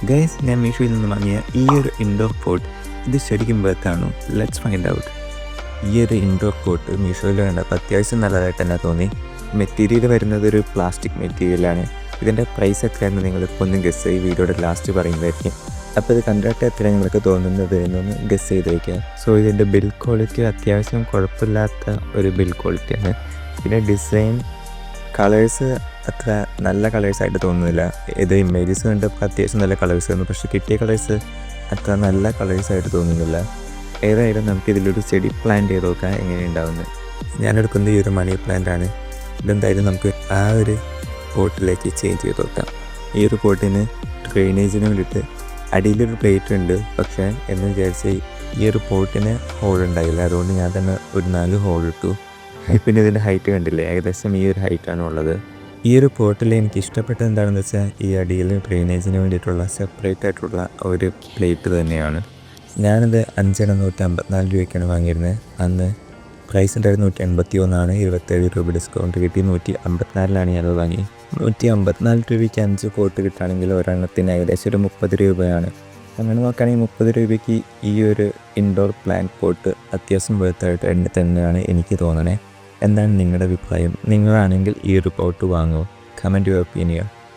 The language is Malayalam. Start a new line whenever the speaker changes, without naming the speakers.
ഗൈസ്, ഞാൻ മീഷോയിൽ നിന്ന് വാങ്ങിയ ഈ ഒരു ഇൻഡോർ പോട്ട് ഇത് ശരിക്കും ബർത്താണോ? Let's find out. ഈ ഒരു ഇൻഡോർ പോട്ട് മീഷോയിൽ കണ്ടപ്പോൾ അത്യാവശ്യം നല്ലതായിട്ട് തന്നെ തോന്നി. മെറ്റീരിയൽ വരുന്നത് ഒരു പ്ലാസ്റ്റിക് മെറ്റീരിയലാണ്. ഇതിൻ്റെ പ്രൈസ് എത്രയാണെന്ന് നിങ്ങളിപ്പോൾ ഒന്ന് ഗസ് ഈ വീഡിയോയുടെ ലാസ്റ്റ് പറയുന്നതായിരിക്കും. അപ്പോൾ ഇത് കണ്ടിട്ട് എത്ര നിങ്ങൾക്ക് തോന്നുന്നത് എന്നൊന്ന് ഗസ് ചെയ്ത് വയ്ക്കുക. സോ ഇതിൻ്റെ ബിൽ ക്വാളിറ്റി അത്യാവശ്യം കുഴപ്പമില്ലാത്ത ഒരു ബിൽ ക്വാളിറ്റിയാണ്. പിന്നെ ഡിസൈൻ, കളേഴ്സ് അത്ര നല്ല കളേഴ്സായിട്ട് തോന്നുന്നില്ല. ഇത് ഇമേജസ് കണ്ടപ്പോൾ അത്യാവശ്യം നല്ല കളേഴ്സ് ആയിരുന്നു, പക്ഷേ കിട്ടിയ കളേഴ്സ് അത്ര നല്ല കളേഴ്സായിട്ട് തോന്നുന്നില്ല. ഏതായാലും നമുക്കിതിലൊരു ചെടി പ്ലാന്റ് ചെയ്ത് നോക്കാം എങ്ങനെയുണ്ടാവുന്നത്. ഞാനെടുക്കുന്നത് ഈ ഒരു മണി പ്ലാന്റാണ്. ഇതെന്തായാലും നമുക്ക് ആ ഒരു പോട്ടിലേക്ക് ചേഞ്ച് ചെയ്ത് നോക്കാം. ഈ ഒരു പോട്ടിന് ഡ്രെയിനേജിന് വേണ്ടിയിട്ട് അടിയിലൊരു പ്ലേറ്റ് ഉണ്ട്, പക്ഷേ എന്ന് വിചാരിച്ച് ഈ ഒരു പോട്ടിന് ഹോൾ ഉണ്ടായില്ല. അതുകൊണ്ട് ഞാൻ തന്നെ ഒരു 4 ഹോൾ ഇട്ടു. പിന്നെ ഇതിൻ്റെ ഹൈറ്റ് കണ്ടില്ലേ, ഏകദേശം ഈ ഒരു ഹൈറ്റാണ് ഉള്ളത്. ഈ ഒരു പോട്ടിൽ എനിക്ക് ഇഷ്ടപ്പെട്ടത് എന്താണെന്ന് വെച്ചാൽ ഈ അടിയിൽ ഡ്രെയിനേജിന് വേണ്ടിയിട്ടുള്ള സെപ്പറേറ്റ് ആയിട്ടുള്ള ഒരു പ്ലേറ്റ് തന്നെയാണ്. ഞാനത് 5.154 രൂപയ്ക്കാണ് വാങ്ങിയിരുന്നത്. അന്ന് പ്രൈസ് ഉണ്ടായിരുന്നു 181, 27 രൂപ ഡിസ്കൗണ്ട് കിട്ടി 154 ഞാനത് വാങ്ങി. 154 രൂപയ്ക്ക് 5 പോട്ട് കിട്ടുകയാണെങ്കിൽ ഒരെണ്ണത്തിന് ഏകദേശം ഒരു 30 രൂപയാണ്. അങ്ങനെ നോക്കുകയാണെങ്കിൽ 30 രൂപയ്ക്ക് ഈ ഒരു ഇൻഡോർ പ്ലാന്റ് പോട്ട് അത്യാവശ്യം വെർത്തായിട്ട് തന്നെയാണ് എനിക്ക് തോന്നണേ. എന്താണ് നിങ്ങളുടെ അഭിപ്രായം? നിങ്ങളാണെങ്കിൽ ഈ ഒരു പോട്ട് വാങ്ങുമോ? Comment your opinion.